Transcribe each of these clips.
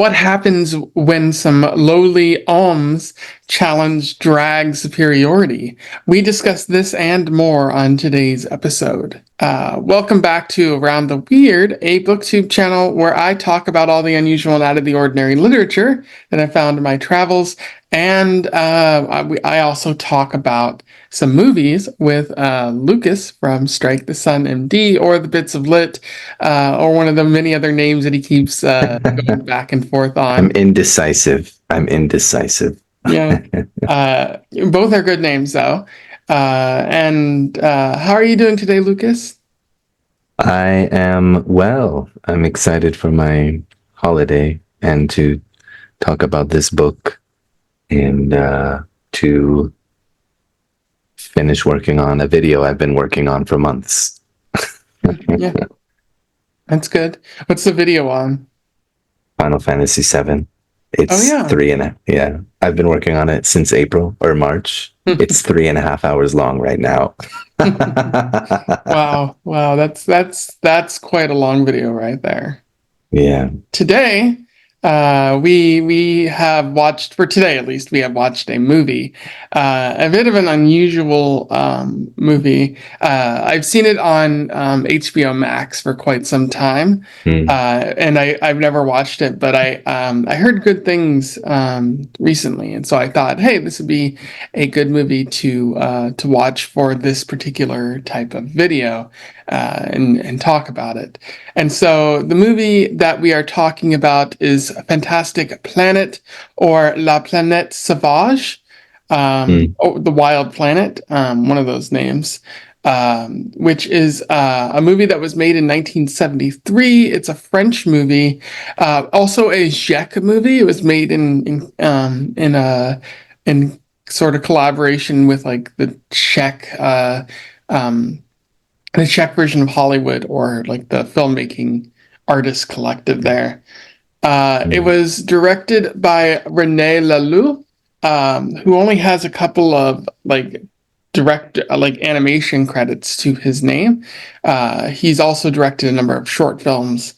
What happens when some lowly alms challenge Draags' superiority? We discuss this and more on today's episode. Welcome back to Around the Weird, a booktube channel where I talk about all the unusual and out of the ordinary literature that I found in my travels, and I also talk about some movies with Lucas from Strike the Sun MD, or The Bits of Lit, or one of the many other names that he keeps going back and forth on. I'm indecisive. Yeah. Both are good names, though. And how are you doing today, Lucas? I am well. I'm excited for my holiday and to talk about this book and to finish working on a video I've been working on for months. Yeah, that's good. What's the video on? Final Fantasy VII. It's 3.5. I've been working on it since April or March. It's 3.5 hours long right now. Wow, that's quite a long video right there. Yeah. Today, we have watched, for today at least, we have watched a movie, a bit of an unusual movie. I've seen it on HBO Max for quite some time, and I've never watched it, but I heard good things recently, and so I thought, hey, this would be a good movie to watch for this particular type of video, and talk about it. And so the movie that we are talking about is Fantastic Planet, or La Planète Sauvage, or The Wild Planet, one of those names, which is a movie that was made in 1973. It's a French movie, also a Czech movie. It was made in sort of collaboration with like the Czech version of Hollywood, or like the filmmaking artist collective there. It was directed by Rene Laloux, who only has a couple of animation credits to his name. He's also directed a number of short films,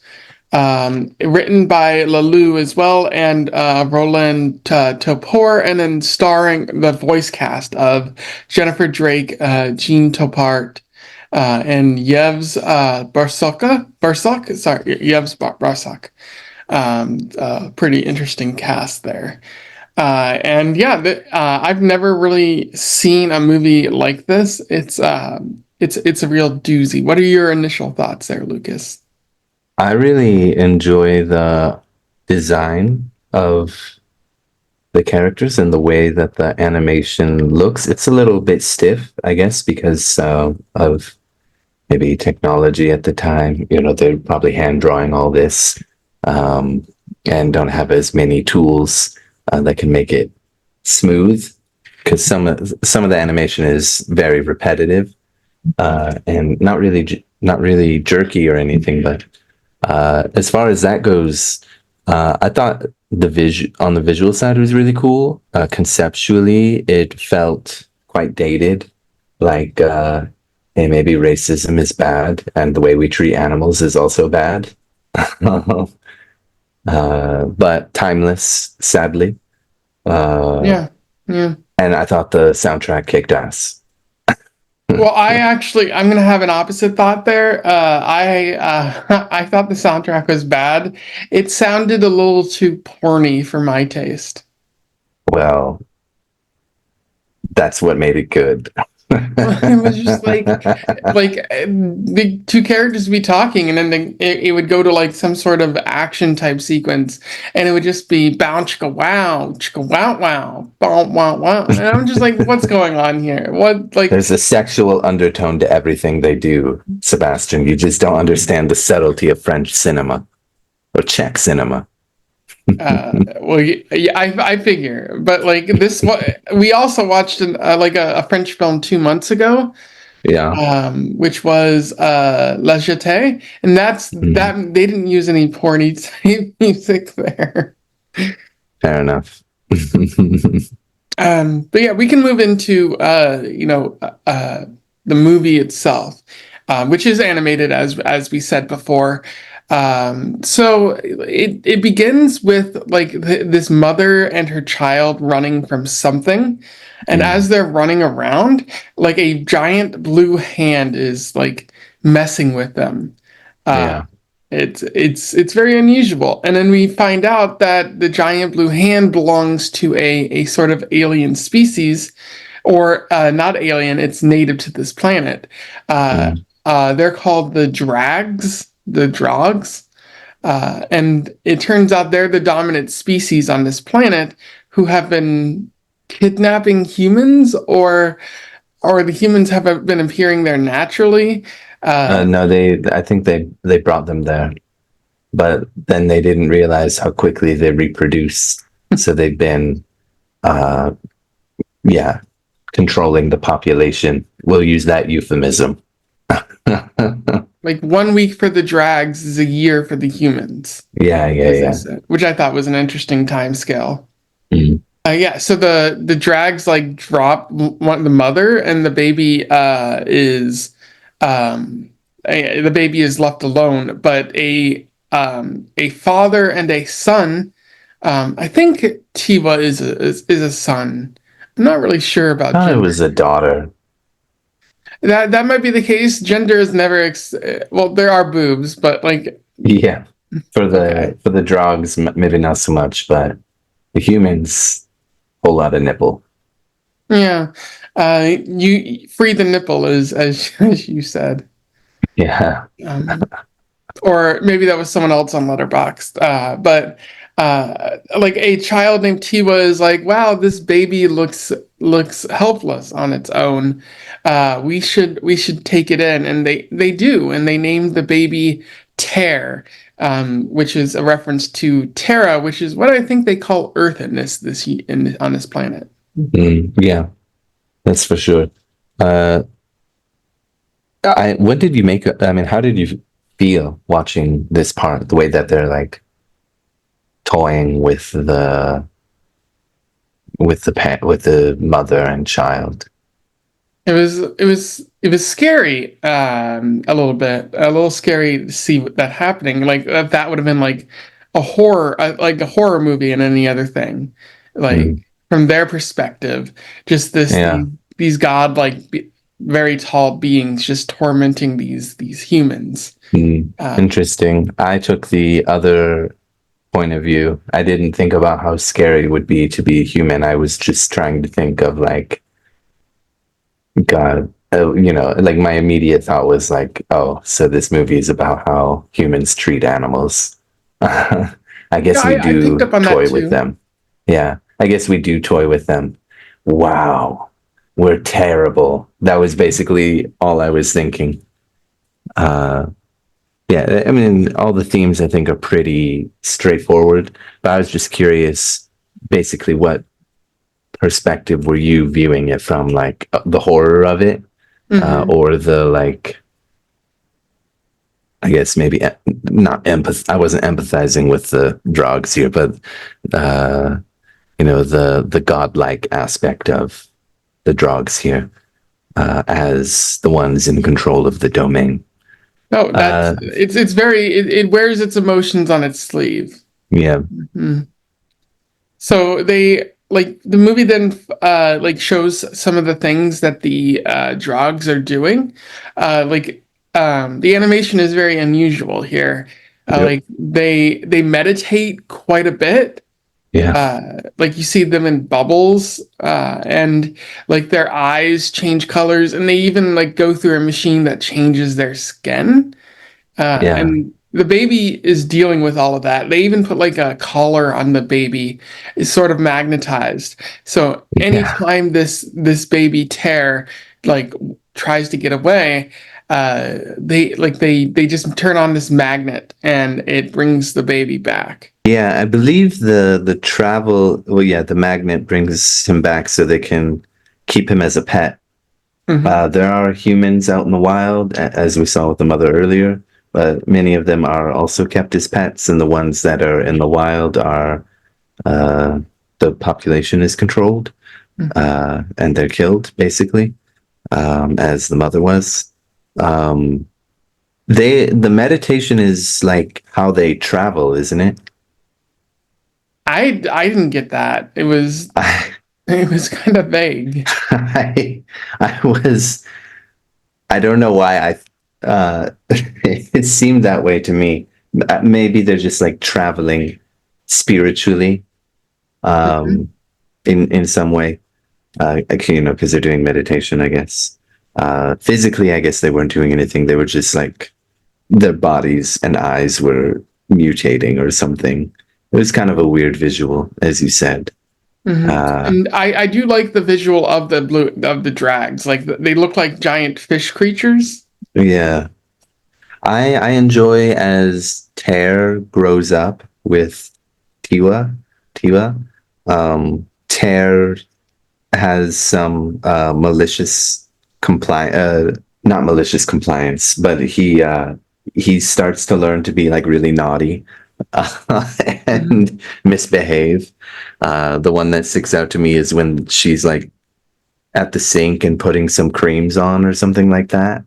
written by Laloux as well, and Roland Topor, and then starring the voice cast of Jennifer Drake, Jean Topart, and Yves Barsak. Pretty interesting cast there. I've never really seen a movie like this. It's a real doozy. What are your initial thoughts there, Lucas? I really enjoy the design of the characters and the way that the animation looks. It's a little bit stiff, I guess, because of maybe technology at the time. You know, they're probably hand drawing all this, and don't have as many tools that can make it smooth, because some of the animation is very repetitive, and not really jerky or anything. But as far as that goes, I thought on the visual side was really cool. Conceptually, it felt quite dated, like hey, maybe racism is bad and the way we treat animals is also bad. But timeless, sadly. Yeah. And I thought the soundtrack kicked ass. Well, I'm going to have an opposite thought there. I thought the soundtrack was bad. It sounded a little too porny for my taste. Well, that's what made it good. It was just like the two characters would be talking, and then it would go to like some sort of action type sequence, and it would just be bow chicka wow bow wow wow, and I'm just like, what's going on here? What, like, there's a sexual undertone to everything they do, Sebastian. You just don't understand the subtlety of French cinema or Czech cinema. Well, yeah, I figure, but like this, we also watched a French film 2 months ago, which was La Jetée, and that they didn't use any porny type music there. Fair enough. But yeah, we can move into the movie itself, which is animated, as we said before. So it begins with like this mother and her child running from something, and Mm, as they're running around, like a giant blue hand is like messing with them. Uh, yeah. it's very unusual, and then we find out that the giant blue hand belongs to a sort of alien species, or not alien. It's native to this planet. Uh, Mm. they're called the Draags, the Draags, and it turns out they're the dominant species on this planet who have been kidnapping humans, or the humans have been appearing there naturally. No, I think they brought them there, but then they didn't realize how quickly they reproduce. So they've been, uh, yeah, controlling the population. We'll use that euphemism. Like 1 week for the Draags is a year for the humans, Yeah, yeah, as they yeah. said, which I thought was an interesting time scale. Mm. Yeah, so the Drags like drop one the mother, and the baby is um the baby is left alone, but a father and a son. I think Tiwa is a son. I'm not really sure about Thought it gender. was a daughter. That might be the case. Gender is never well, there are boobs, but like Yeah, okay. for the Drogs, maybe not so much, but the humans, whole lot of nipple. Yeah. You free the nipple as you said. Yeah. Um, or maybe that was someone else on Letterboxd. But like a child named Tiwa is like, wow, this baby looks helpless on its own. We should take it in, and they do, and they named the baby Tear, which is a reference to Terra, which is what I think they call Earth in on this planet. Mm, yeah, that's for sure. Uh, what did you make? I mean, how did you feel watching this part? The way that they're like toying with with the mother and child. It was scary, a little scary to see that happening. Like that would have been like a horror movie and any other thing, like Mm, from their perspective, just yeah. these godlike, very tall beings just tormenting these humans. Mm, Uh, interesting. I took the other point of view. I didn't think about how scary it would be to be human. I was just trying to think of like God, like my immediate thought was like, oh, so this movie is about how humans treat animals. I yeah, guess we I picked do up on that toy with too. them. Yeah, I guess we do toy with them. Wow, we're terrible. That was basically all I was thinking. Uh, yeah, I mean, all the themes I think are pretty straightforward, but I was just curious, basically, what perspective were you viewing it from? Like the horror of it, Hmm. or the like, I guess maybe not empath. I wasn't empathizing with the drugs here, but uh, the godlike aspect of the drugs here, as the ones in control of the domain. No, Uh, it wears its emotions on its sleeve. yeah, Mhm. So they like the movie then like shows some of the things that the Drogs are doing. Like the animation is very unusual here. yep, Like they meditate quite a bit. yeah, Like you see them in bubbles, and like their eyes change colors, and they even like go through a machine that changes their skin. yeah, And the baby is dealing with all of that. They even put like a collar on the baby, is sort of magnetized. So yeah. anytime this baby tear like tries to get away, they just turn on this magnet and it brings the baby back. Yeah, I believe the travel, well, yeah, the magnet brings him back so they can keep him as a pet. Hmm. There are humans out in the wild, as we saw with the mother earlier, but many of them are also kept as pets, and the ones that are in the wild are uh, the population is controlled, and they're killed basically, as the mother was. Um, the meditation is like how they travel, isn't it? I didn't get that. I It was kind of vague. I was I don't know why it seemed that way to me. Maybe they're just like traveling spiritually Mhm. um in some way. Because they're doing meditation, I guess. Physically, I guess they weren't doing anything. They were just like their bodies and eyes were mutating or something. It was kind of a weird visual, as you said. Uh, And I do like the visual of the drags. Like they look like giant fish creatures. yeah, I enjoy as Tear grows up with Tiwa. Tiwa. Tear has some malicious not malicious compliance, but he starts to learn to be like really naughty Mhm. and misbehave. The one that sticks out to me is when she's like at the sink and putting some creams on or something like that,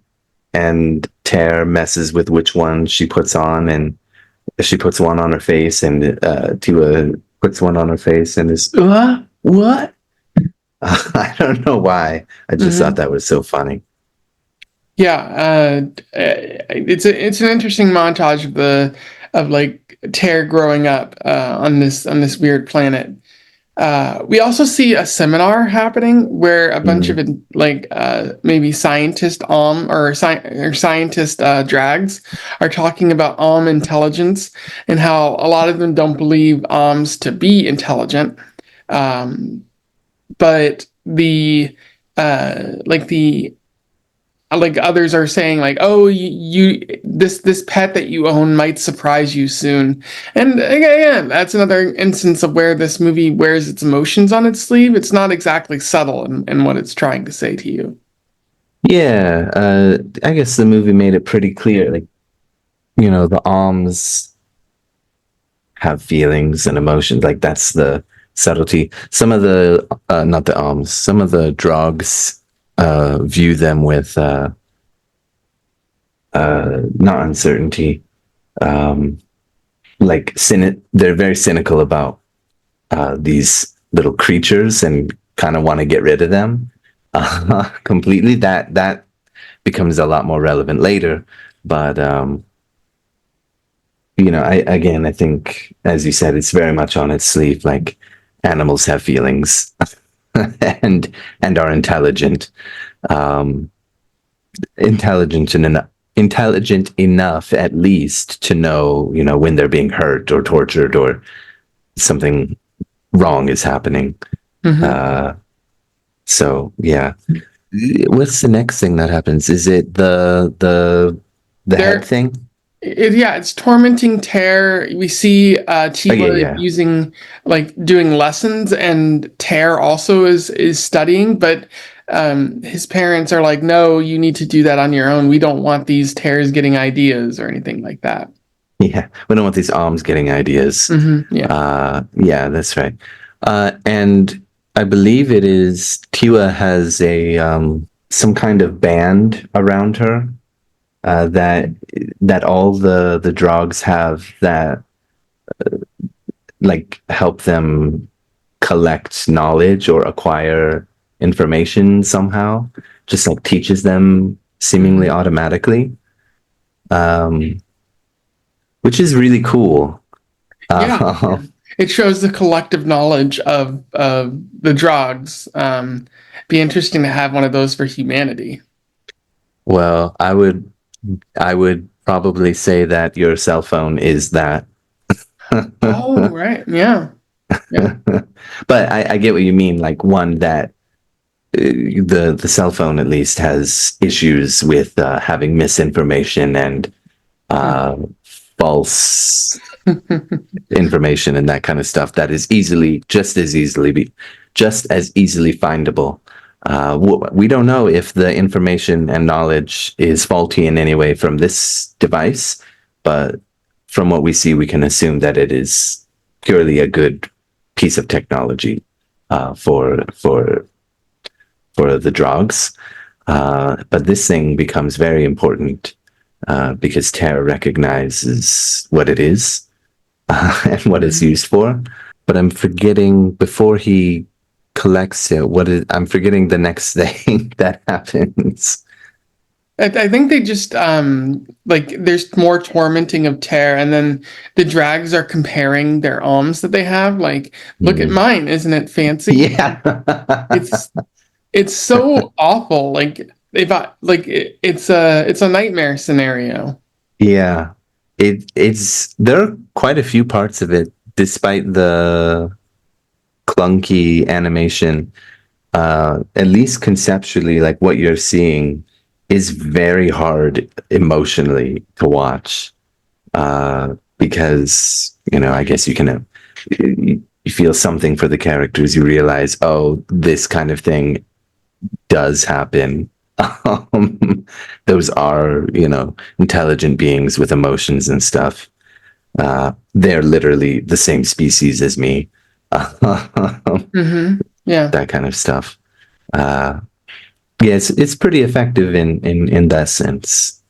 and Tear messes with which one she puts on, and she puts one on her face, and Tiwa puts one on her face, and is what? I don't know why. I just thought Mhm. that was so funny. Yeah, it's an interesting montage of the of like Tear growing up on this weird planet. We also see a seminar happening where a bunch Mm. of like maybe scientist or scientist drags are talking about intelligence and how a lot of them don't believe to be intelligent, um, but the like others are saying like, oh, this pet that you own might surprise you soon. And again, that's another instance of where this movie wears its emotions on its sleeve. It's not exactly subtle in what it's trying to say to you. Yeah, I guess the movie made it pretty clear. Like, the alms have feelings and emotions. Like, that's the subtlety. Some of the, not the alms, some of the drogs view them with not uncertainty. Um, like, they're very cynical about these little creatures and kind of want to get rid of them completely. That becomes a lot more relevant later. But I think, as you said, it's very much on its sleeve. Like animals have feelings and are intelligent, um, intelligent enough at least to know, when they're being hurt or tortured or something wrong is happening. Mm-hmm. Uh, so yeah. What's the next thing that happens? Is it the head There, thing? yeah, it's tormenting Tear. We see Oh yeah, Tiwa yeah. using like doing lessons, and Tear also is studying, but his parents are like, no, you need to do that on your own. We don't want these Tears getting ideas or anything like that. Yeah. We don't want these alms getting ideas. Yeah. Yeah, that's right. And I believe it is Tiwa has a some kind of band around her that all the drogs have that like help them collect knowledge or acquire information somehow, just like teaches them seemingly Mhm. automatically, um, which is really cool. Yeah, Uh, yeah. It shows the collective knowledge of the drugs. Be interesting to have one of those for humanity. well, I would probably say that your cell phone is that. Oh, right. Yeah. Yeah. But I get what you mean. Like one that the cell phone at least has issues with having misinformation and uh, false information and that kind of stuff that is just as easily findable. We don't know if the information and knowledge is faulty in any way from this device, but from what we see, we can assume that it is purely a good piece of technology for the drugs. But this thing becomes very important because Terra recognizes what it is and what it's Mhm. used for. But I'm forgetting before he collects it. I'm forgetting the next thing that happens. I think they just like there's more tormenting of Tear, and then the Drags are comparing their alms that they have. Like, look at Mm. mine, isn't it fancy? Yeah. It's it's so awful. Like they've like it's a nightmare scenario. Yeah. It's there are quite a few parts of it, despite the clunky animation. At least conceptually, like what you're seeing is very hard emotionally to watch. Because, I guess you feel something for the characters. You realize, oh, this kind of thing does happen. Those are, intelligent beings with emotions and stuff. They're literally the same species as me. That Yeah. kind of stuff. Uh, yeah, it's pretty effective in that sense.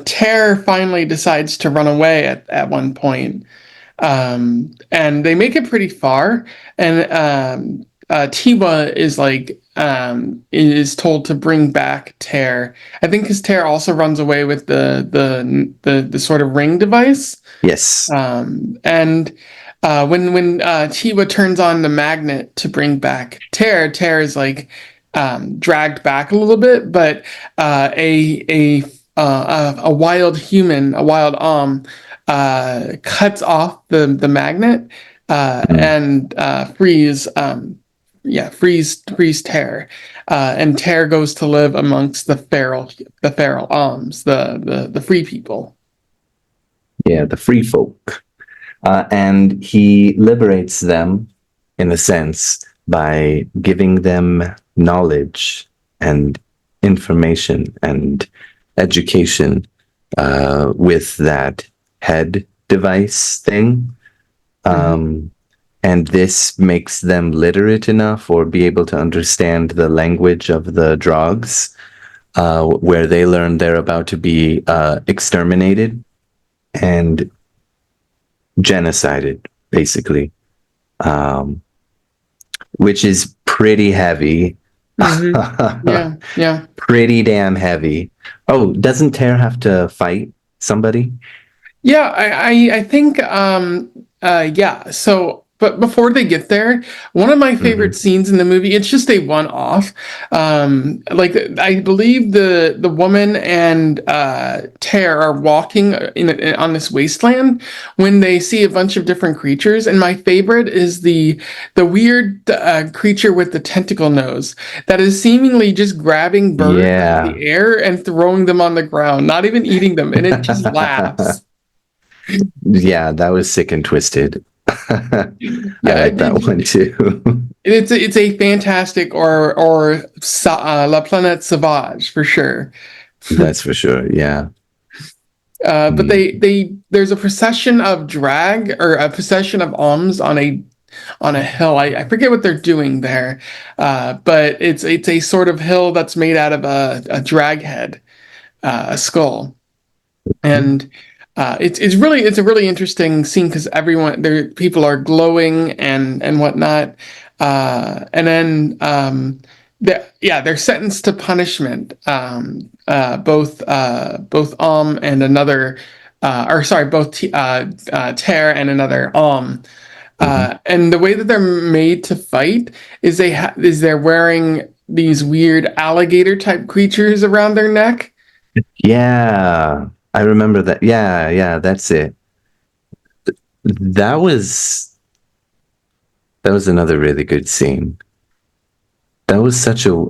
Tear finally decides to run away at one point. And they make it pretty far. And Tiwa is like is told to bring back Tear. I think because Tear also runs away with the sort of ring device. Yes. And when Chiba turns on the magnet to bring back Tear, Tear is like dragged back a little bit, but a wild human, a wild cuts off the magnet Mm. and freeze Tear, and Tear goes to live amongst the feral the free people. Yeah, the free folk. And he liberates them, in a sense, by giving them knowledge and information and education with that head device thing. Mm-hmm. Um, and this makes them literate enough or be able to understand the language of the Draags, where they learn they're about to be exterminated and genocided, basically, um, which is pretty heavy. Mm-hmm. Yeah, yeah. Pretty damn heavy. Oh, doesn't Tear have to fight somebody? Yeah, I think yeah. So but before they get there, one of my favorite Mm-hmm. scenes in the movie, it's just a one-off. Like I believe the woman and Tear are walking on this wasteland when they see a bunch of different creatures, and my favorite is the weird creature with the tentacle nose that is seemingly just grabbing birds out of the Yeah. air and throwing them on the ground, not even eating them, and it just laughs. Yeah, that was sick and twisted. I Yeah, like that one too. it's a fantastic La Planète Sauvage for sure. That's for sure. Yeah. But Mm. there's a procession of drag or a procession of alms on a hill. I forget what they're doing there, but it's a sort of hill that's made out of a drag head, a skull. And it's a really interesting scene because everyone there people are glowing and whatnot, and then they're sentenced to punishment. Both and another, or sorry, both Tear and another Mhm. and the way that they're made to fight is they're wearing these weird alligator type creatures around their neck. Yeah, I remember that. Yeah, yeah, that's it. That was that was another really good scene. That was such a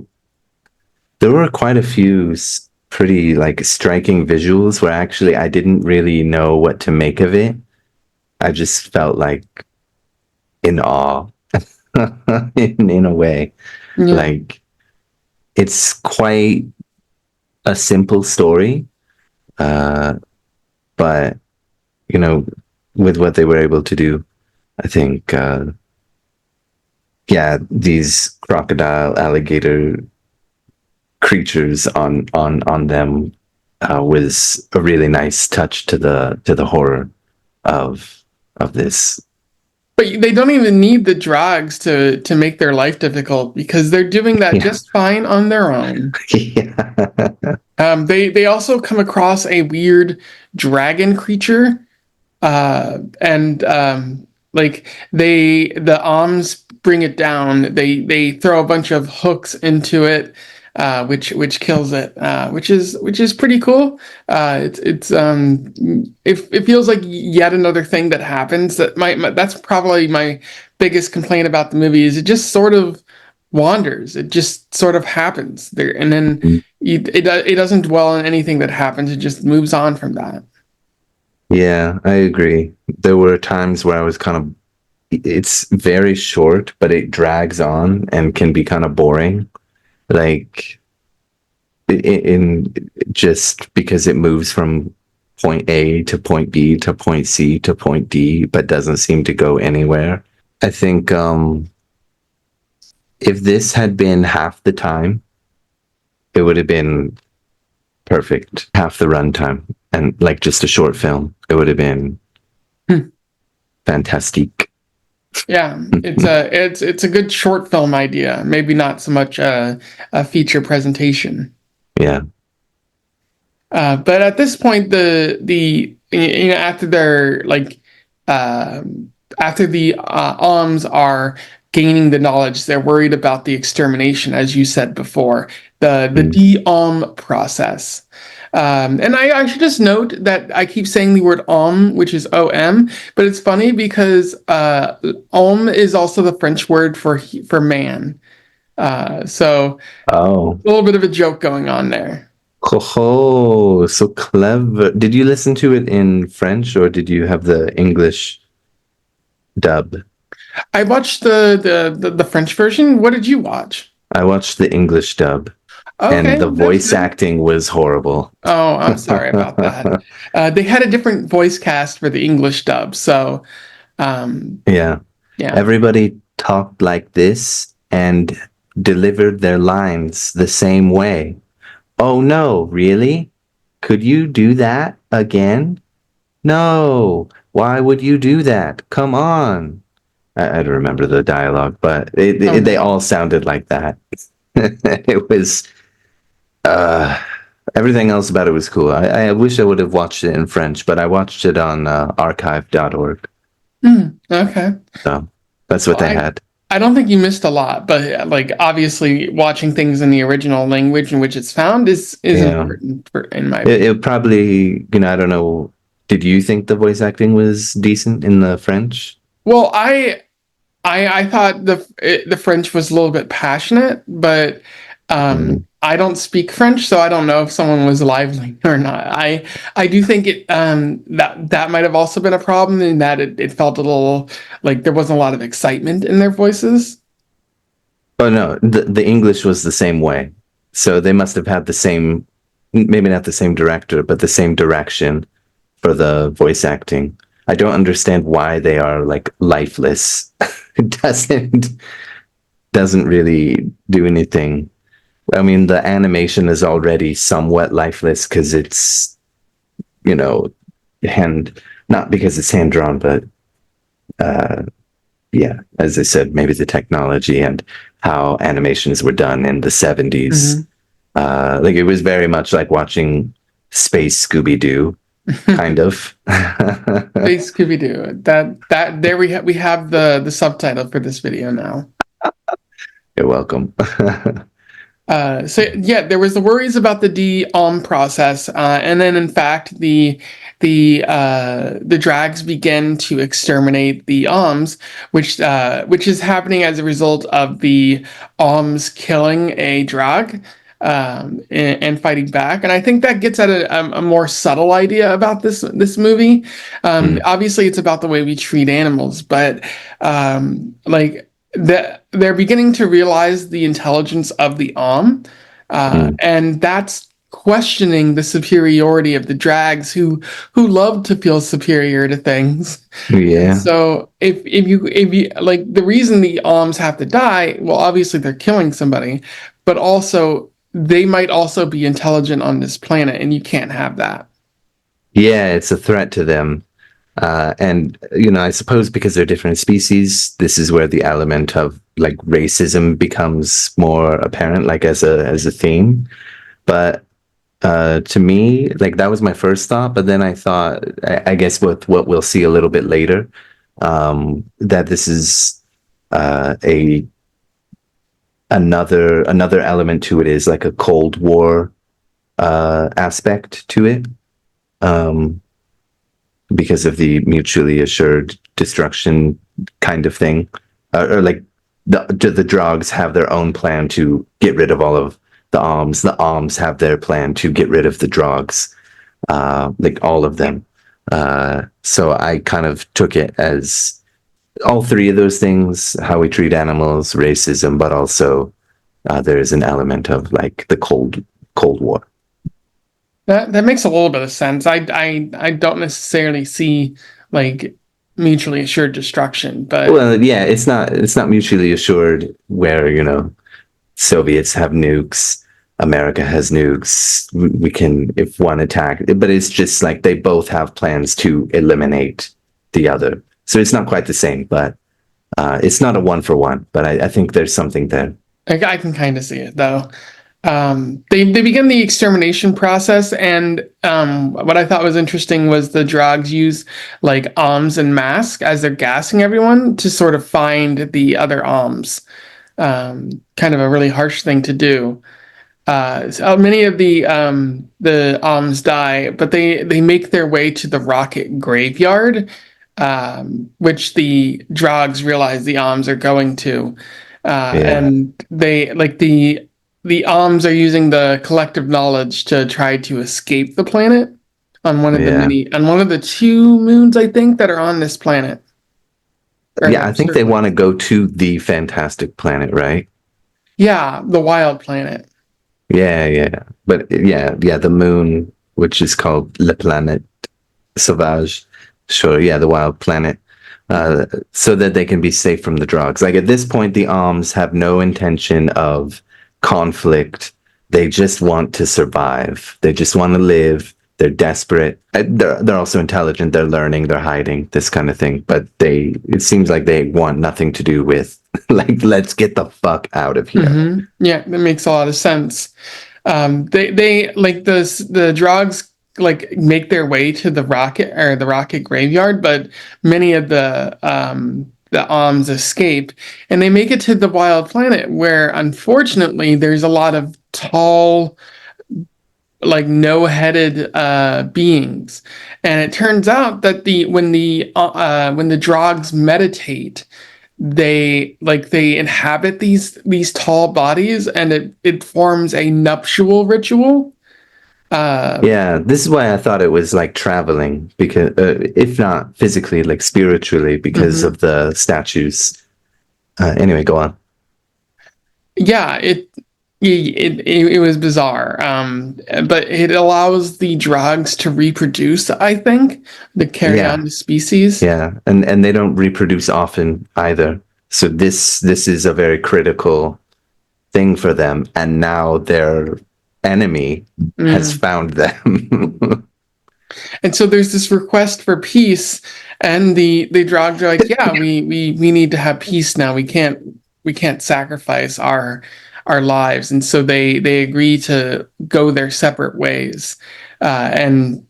There were quite a few pretty like striking visuals where actually I didn't really know what to make of it. I just felt like in awe in a way. Yeah. Like it's quite a simple story, uh, but you know, with what they were able to do, I think, yeah, these crocodile, alligator creatures on them was a really nice touch to the horror of this. But they don't even need the Draags to make their life difficult because they're doing that Yeah. just fine on their own. Yeah. They also come across a weird dragon creature, and like the Oms bring it down. They throw a bunch of hooks into it, which kills it, which is pretty cool. It feels like yet another thing that happens. That's probably my biggest complaint about the movie is it just sort of wanders. It just sort of happens there, and then it doesn't dwell on anything that happens. It just moves on from that. Yeah, I agree. There were times where I was kind of, it's very short, but it drags on and can be kind of boring. Like in just because it moves from point A to point B to point C to point D, but doesn't seem to go anywhere. I think if this had been half the time, it would have been perfect. Half the runtime and like just a short film, it would have been Hmm. fantastic. Yeah, it's a good short film idea. Maybe not so much a feature presentation. Yeah. But at this point, after they're like uh, after the Alms are gaining the knowledge, they're worried about the extermination, as you said before, the Mm. de-Alm process. And I should just note that I keep saying the word Alm, which is O-M, but it's funny because Alm is also the French word for man. So Oh. a little bit of a joke going on there. Oh, so clever. Did you listen to it in French or did you have the English dub? I watched the French version. What did you watch? I watched the English dub and Okay, the that's voice good. acting was horrible. Oh, I'm sorry about that. They had a different voice cast for the English dub, so um, Yeah. yeah. Everybody talked like this and delivered their lines the same way. Oh no, really? Could you do that again? No. Why would you do that? Come on. I don't remember the dialogue, but Oh they no. all sounded like that. It was uh, everything else about it was cool. I wish I would have watched it in French, but I watched it on archive.org. Okay. So that's what Well, they had. I don't think you missed a lot, but like obviously watching things in the original language in which it's found is Yeah. important in my It, opinion. it probably, I don't know. Did you think the voice acting was decent in the French? Well, I thought the French was a little bit passionate, but Mm, I don't speak French, so I don't know if someone was lively or not. I do think that might have also been a problem in that it felt a little like there wasn't a lot of excitement in their voices. Oh no, the English was the same way. So they must have had the same, maybe not the same director, but the same direction for the voice acting. I don't understand why they are like lifeless. It doesn't really do anything. I mean, the animation is already somewhat lifeless because it's, you know, hand not because it's hand drawn, but uh yeah, as I said, maybe the technology and how animations were done in the 70s. Hmm. Like it was very much like watching Space Scooby Doo, kind of. They Scooby Doo. That there we have the subtitle for this video now. You're welcome. So yeah, there was the worries about the de-Alm process, and then in fact the Draags begin to exterminate the Alms, which is happening as a result of the Alms killing a Draag. And fighting back, and I think that gets at a more subtle idea about this movie. Mm, Obviously, it's about the way we treat animals, but like they're beginning to realize the intelligence of the mm. and that's questioning the superiority of the Draags who love to feel superior to things. And Yeah. so if you like the reason the Alms have to die, well, obviously they're killing somebody, but also they might also be intelligent on this planet, and you can't have that. Yeah, it's a threat to them. And I suppose because they're different species, this is where the element of like racism becomes more apparent, like as a theme. But to me, like that was my first thought. But then I thought, I guess with what we'll see a little bit later, that this is a another element to it is like a Cold War aspect to it. Um, because of the mutually assured destruction kind of thing, or like the Draags have their own plan to get rid of all of the Alms. The Alms have their plan to get rid of the Draags, like all of them. So I kind of took it as all three of those things: how we treat animals, racism, but also there is an element of like the Cold War. That makes a little bit of sense. I don't necessarily see like mutually assured destruction, but Well, yeah, it's not mutually assured where, Soviets have nukes, America has nukes. We can, if one attack, but it's just like they both have plans to eliminate the other. So it's not quite the same, but it's not a one for one. But I think there's something there. I can kind of see it though. They begin the extermination process, and what I thought was interesting was the Drogs use like alms and mask as they're gassing everyone to sort of find the other alms. Kind of a really harsh thing to do. So many of the alms die, but they make their way to the rocket graveyard, which the Drogs realize the alms are going to, Yeah, and they like the alms are using the collective knowledge to try to escape the planet on yeah, one of the two moons I think that are on this planet. Or yeah. I no, think they certainly. want to go to the fantastic planet, right? Yeah, the wild planet. Yeah, yeah. But yeah, the moon, which is called Le Planète Sauvage. Sure, yeah, the wild planet. So that they can be safe from the drugs. Like at this point, the Alms have no intention of conflict. They just want to survive. They just want to live. They're desperate. They're also intelligent. They're learning. They're hiding. This kind of thing. But it seems like they want nothing to do with like let's get the fuck out of here. Yeah, that makes a lot of sense. They like the drugs like make their way to the rocket graveyard, but many of the alms escape, and they make it to the wild planet where unfortunately there's a lot of tall, like no-headed beings, and it turns out that the drogs meditate, they inhabit these tall bodies, and it forms a nuptial ritual. Uh, Yeah, this is why I thought it was like traveling because, if not physically, like spiritually, because mhm. of the statues. Anyway, go on. Yeah, it was bizarre. But it allows the drugs to reproduce, I think, to carry on Yeah, the species. yeah, and they don't reproduce often either. So this is a very critical thing for them, and now their enemy has Mm. found them. And so there's this request for peace, and the drugs are like, yeah, we need to have peace now. We can't sacrifice our lives, and so they agree to go their separate ways, and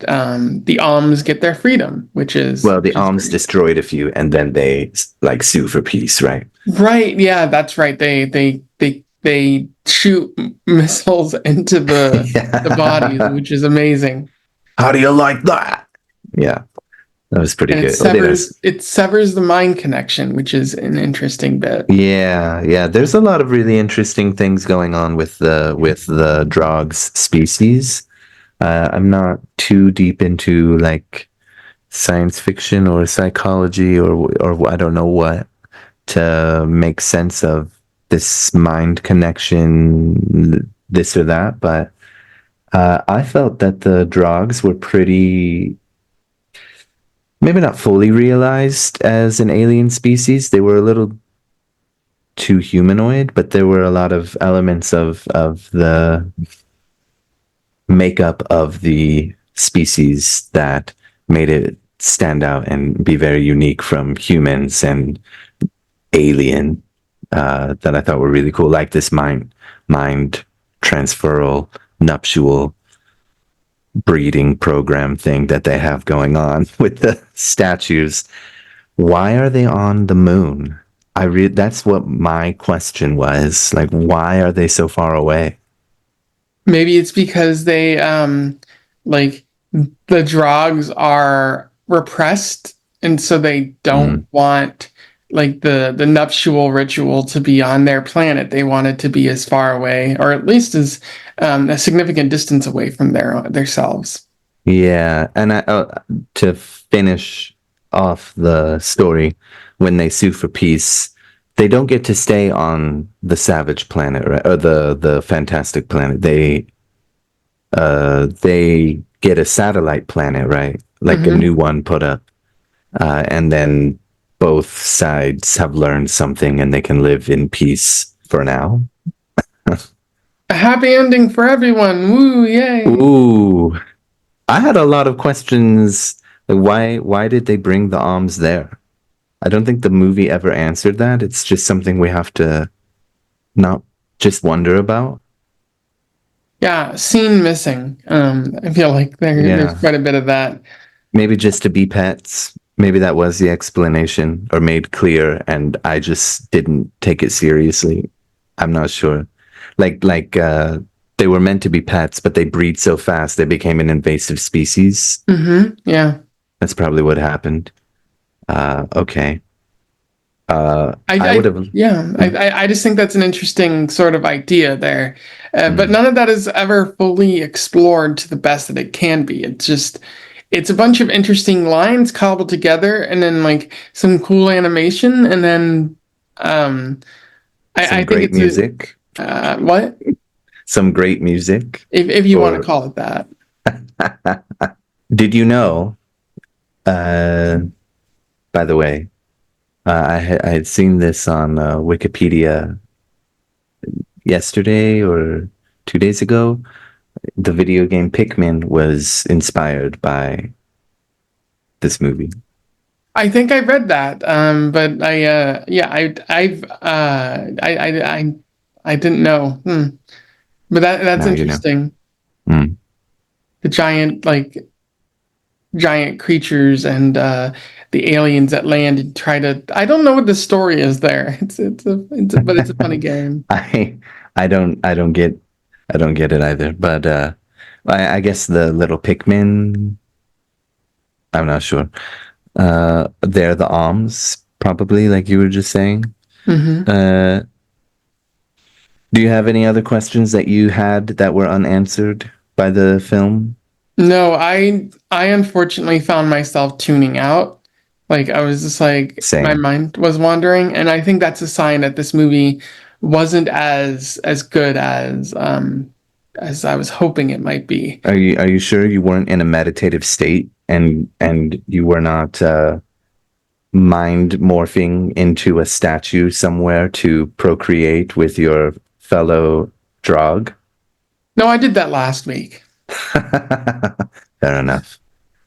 the alms get their freedom, which is Well, the which is Alms great. destroyed a few, and then they like sue for peace, right? Right? Yeah, that's right. They shoot missiles into the bodies, Yeah. which is amazing. How do you like that? Yeah, that was pretty And good. Oh, it severs the mind connection, which is an interesting bit. yeah, yeah. There's a lot of really interesting things going on with the Drogs species. I'm not too deep into like science fiction or psychology or I don't know what to make sense of this mind connection, this or that. But I felt that the Drogs were pretty, maybe not fully realized as an alien species. They were a little too humanoid, but there were a lot of elements of the makeup of the species that made it stand out and be very unique from humans and alien that I thought were really cool, like this mind transferal nuptial breeding program thing that they have going on with the statues. Why are they on the moon? That's what my question was. Like, why are they so far away? Maybe it's because they like the Draags are repressed, and so they don't Mm. want like the nuptial ritual to be on their planet. They want it to be as far away, or at least as a significant distance away from their selves. Yeah, and to finish off the story, when they sue for peace, they don't get to stay on the savage planet, right? Or the fantastic planet. They get a satellite planet, right? Like a Hmm. new one put up, and then both sides have learned something, and they can live in peace for now. A happy ending for everyone! Woo! Yay! Ooh, I had a lot of questions. Like, why did they bring the arms there? I don't think the movie ever answered that. It's just something we have to not just wonder about. Yeah, scene missing. I feel like there's Yeah. quite a bit of that. Maybe just to be pets. Maybe that was the explanation or made clear and I just didn't take it seriously. I'm not sure. Like they were meant to be pets, but they breed so fast they became an invasive species. Yeah. That's probably what happened. Okay. I would I have. yeah, I just think that's an interesting sort of idea there, but Mm, none of that is ever fully explored to the best that it can be. It's a bunch of interesting lines cobbled together, and then like some cool animation, and then um, I some think great it's a music. what Some great music. if you want to Or call it that. did you know? Uh, by the way, I had seen this on Wikipedia yesterday or 2 days ago. The video game Pikmin was inspired by this movie. I think I read that, but yeah, I didn't know. But that's Now you know. interesting. Mm. The giant creatures and the aliens that land and try to. I don't know what the story is there. But it's a funny game. I I don't get it either. But I guess the little Pikmin. I'm not sure. They're the arms, probably, like you were just saying. Hmm. Uh, do you have any other questions that you had that were unanswered by the film? No, I unfortunately found myself tuning out. Like I was just like my Same. mind was wandering, and I think that's a sign that this movie wasn't as good as I was hoping it might be. Are you sure you weren't in a meditative state and you were not mind morphing into a statue somewhere to procreate with your fellow drog? No, I did that last week. Fair enough.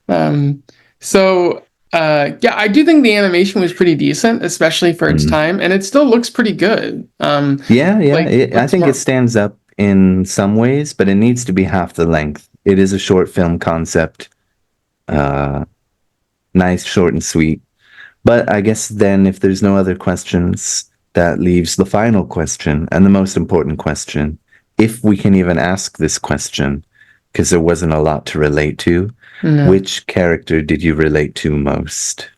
Um, so yeah, I do think the animation was pretty decent, especially for its Mm. time, and it still looks pretty good. Yeah, yeah. Like I looks think it more. stands up in some ways, but it needs to be half the length. It is a short film concept. Uh, nice, short, and sweet. But I guess then, if there's no other questions, that leaves the final question and the most important question. If we can even ask this question, because there wasn't a lot to relate to, No. which character did you relate to most?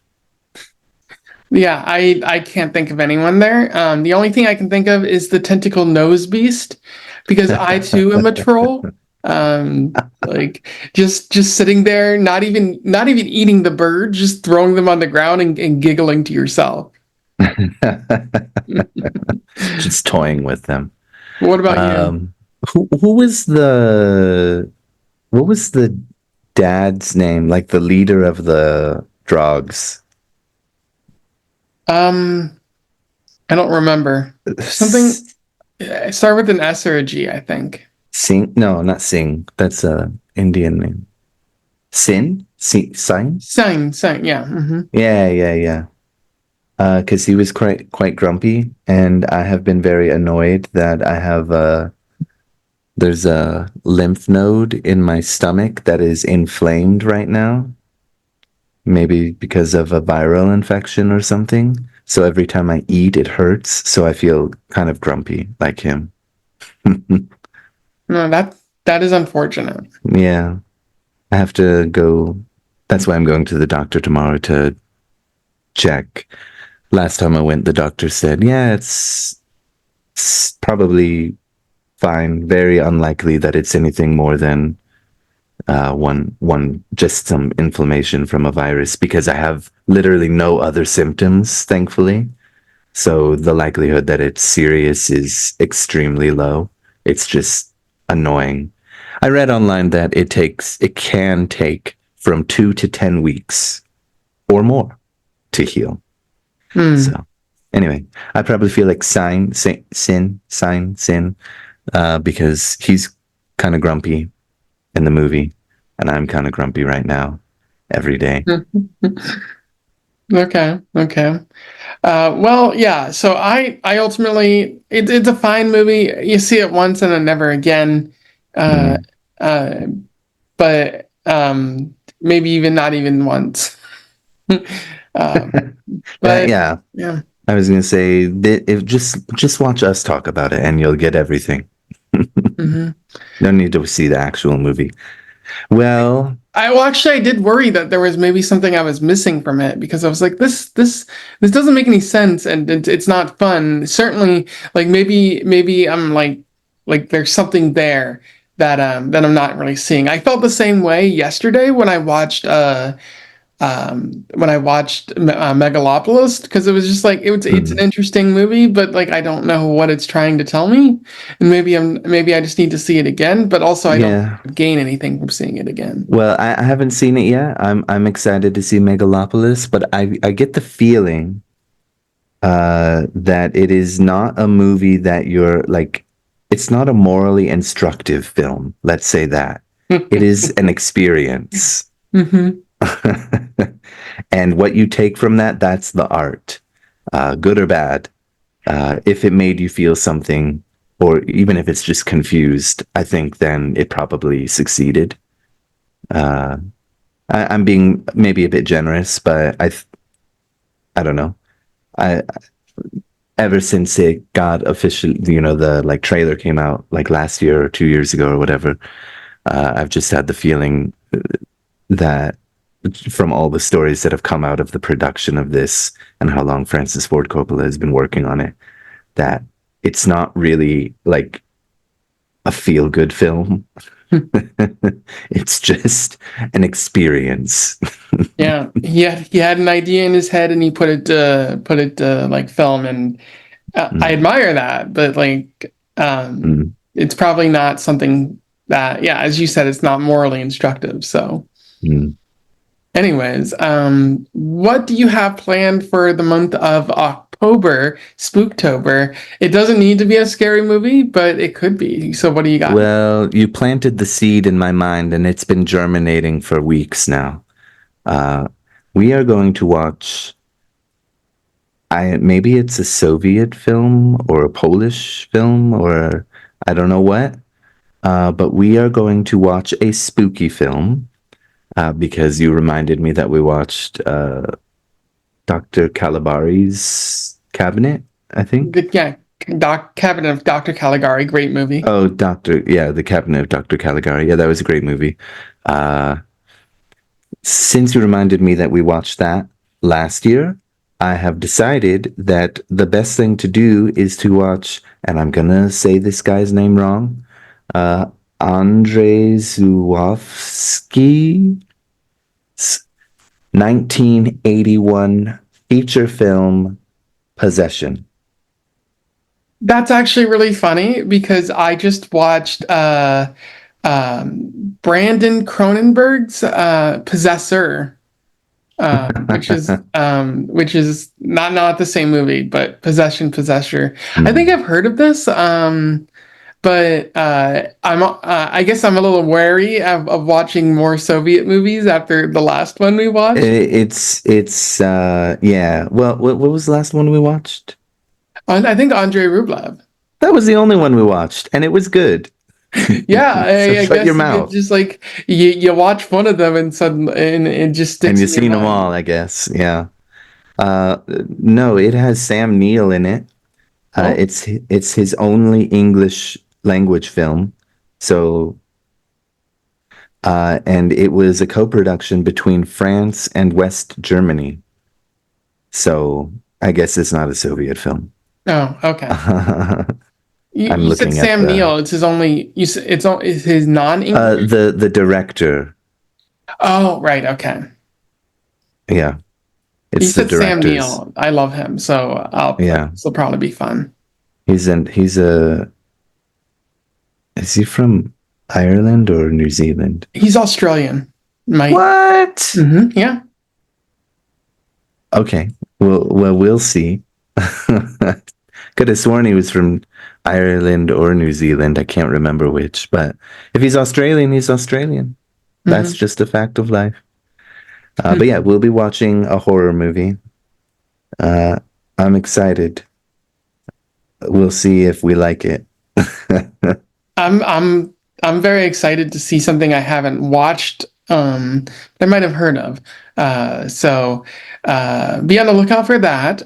Yeah, I can't think of anyone there. The only thing I can think of is the tentacle nose beast, because I too am a troll. Like just sitting there, not even eating the bird, just throwing them on the ground and giggling to yourself. Just toying with them. What about you? Um, who was the what was the dad's name? Like the leader of the Drogs? Um, I don't remember. Something S- start with an S or a G, I think. Sing? No, not Sing. That's a Indian name. Sign? Sign, yeah. Yeah, yeah, yeah. Because he was quite grumpy, and I have been very annoyed that I have there's a lymph node in my stomach that is inflamed right now, maybe because of a viral infection or something. So every time I eat, it hurts. So I feel kind of grumpy like him. No, that is unfortunate. Yeah, I have to go. That's why I'm going to the doctor tomorrow to check. Last time I went, the doctor said, yeah, it's probably fine. Very unlikely that it's anything more than one just some inflammation from a virus because I have literally no other symptoms, thankfully. So the likelihood that it's serious is extremely low. It's just annoying. I read online that it can take from 2 to 10 weeks or more to heal. Hmm. So anyway, I probably feel like sin, because he's kind of grumpy in the movie, and I'm kind of grumpy right now, every day. Okay, okay. Well, yeah. So I ultimately it's a fine movie. You see it once and then never again. Uh, Mm. uh, but maybe even not even once. uh, but Yeah, yeah. I was gonna say that if just watch us talk about it, and you'll get everything. Mhm. No need to see the actual movie. Well, Well, actually, I did worry that there was maybe something I was missing from it because I was like, this doesn't make any sense, and it's not fun. Certainly, like maybe I'm like there's something there that I'm not really seeing. I felt the same way yesterday when I watched Megalopolis because it was just like it's an mm, interesting movie, but like I don't know what it's trying to tell me, and maybe I just need to see it again. But also, I don't yeah. gain anything from seeing it again. Well, I haven't seen it yet. I'm excited to see Megalopolis, but I get the feeling that it is not a movie that you're like, it's not a morally instructive film. Let's say that. It is an experience. Hmm. And what you take from that, that's the art, good or bad. If it made you feel something, or even if it's just confused, I think then it probably succeeded. Uh, I'm being maybe a bit generous, but I don't know. I ever since it got official, the like trailer came out like last year or 2 years ago or whatever, I've just had the feeling that from all the stories that have come out of the production of this and how long Francis Ford Coppola has been working on it, that it's not really like a feel good film. It's just an experience. Yeah, he had an idea in his head and he put it like film, and I Mm, admire that. But like, mm, it's probably not something that, yeah, as you said, it's not morally instructive. So, mm. anyways, what do you have planned for the month of October, Spooktober? It doesn't need to be a scary movie, but it could be. So, what do you got? Well, you planted the seed in my mind, and it's been germinating for weeks now. Uh, we are going to watch. I maybe it's a Soviet film or a Polish film or I don't know what. But we are going to watch a spooky film because you reminded me that we watched Dr. Calabari's Cabinet, I think. Yeah, Cabinet of Dr. Caligari, great movie. Oh, yeah, the Cabinet of Dr. Caligari. Yeah, that was a great movie. Uh, since you reminded me that we watched that last year, I have decided that the best thing to do is to watch, and I'm gonna say this guy's name wrong, uh, Andrei Zuwowski's 1981 feature film Possession. That's actually really funny because I just watched Brandon Cronenberg's Possessor. Which is not the same movie, but Possession Possessor. I think Mm. I've heard of this, but I guess I'm a little wary of watching more Soviet movies after the last one we watched. It's yeah. Well, what was the last one we watched? I think Andrei Rublev. That was the only one we watched, and it was good. Yeah, So I shut your guess you could mouth. just like you watch one of them and suddenly and it just And sticks you've in your seen them all, mind. I guess. Yeah. No, it has Sam Neill in it. Oh, It's his only English language film. So, and it was a co-production between France and West Germany. So I guess it's not a Soviet film. oh, okay. I'm You said looking at Sam Neill. It's his only. You said it's his non-English. the director. Oh, right. Okay. Yeah, You it's the said Sam director's. Neill. I love him, so I'll. Yeah, This will probably be fun. he's a is he from Ireland or New Zealand? He's Australian. My. What? Yeah. Okay. Well, we'll see. Could have sworn he was from Ireland or New Zealand. I can't remember which, but if he's Australian, he's Australian. That's Hmm. just a fact of life. But yeah, we'll be watching a horror movie. Uh, I'm excited. We'll see if we like it. I'm I'm I'm very excited to see something I haven't watched, I might have heard of. Be on the lookout for that.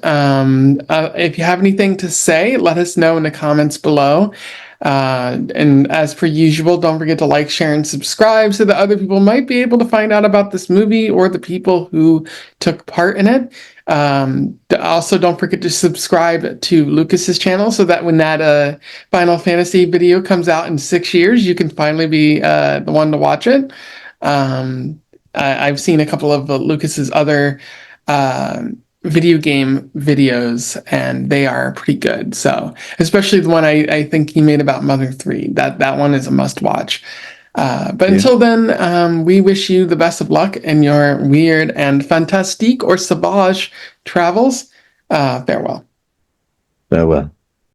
If you have anything to say, let us know in the comments below. And as per usual, don't forget to like, share, and subscribe so that other people might be able to find out about this movie or the people who took part in it. Also, don't forget to subscribe to Lucas's channel so that when that Final Fantasy video comes out in 6 years, you can finally be the one to watch it. I've seen a couple of Lucas's other uh, video game videos, and they are pretty good. So, especially the one I think he made about Mother 3. That one is a must watch. But Yeah. until then, we wish you the best of luck in your weird and fantastique or sauvage travels. Farewell. Farewell.